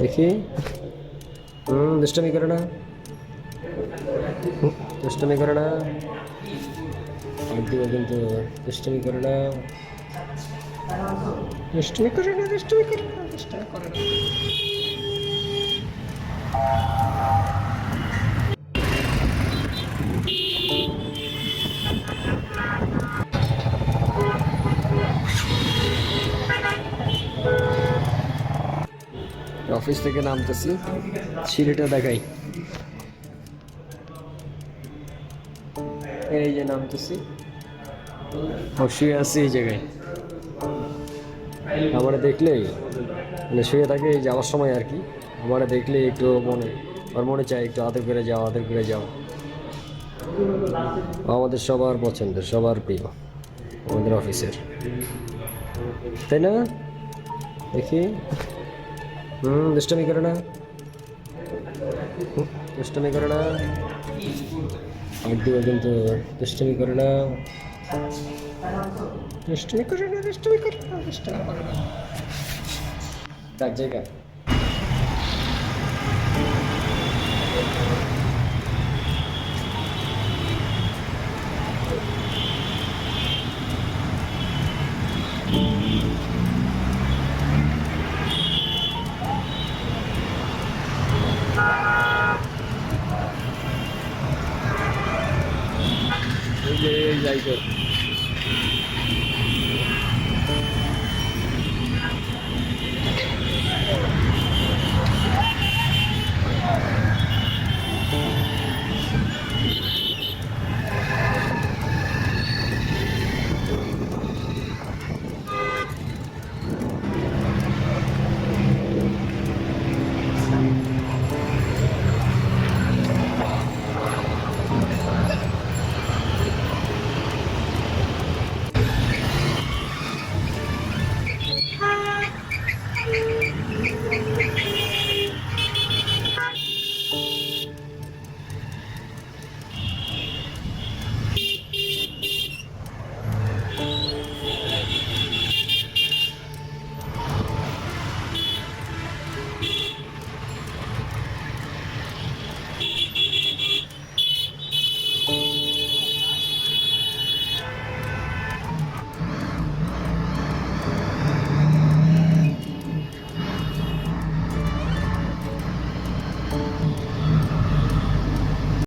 দেখি। দুষ্টামি করে না, দুষ্টামি করে না, দিব কিন্তু। দুষ্টামি করে না, দুষ্টামি করে না, দুষ্টামি করে না, দুষ্টামি করে না। অফিস থেকে নামতেছি, সিঁড়িটা দেখাই। এই যে নামতেছি, শুয়ে আছি এই জায়গায়। আমার দেখলেই মানে শুয়ে থাকে এই যাওয়ার সময় আর কি। আমার দেখলে একটু মনে চায় একটু আদর করে যাও, আদর করে যাও। আমাদের সবার পছন্দের, সবার প্রিয়, আমাদের অফিসের, তাই না? দেখি। দুষ্টামি করে না, দুষ্টামি করে না, দিব কিন্তু। দুষ্টামি করে না, দুষ্টামি করে না, দুষ্টামি করে না, দুষ্টামি করে না। ডাক জায়গা। এই যে এই যাইতো।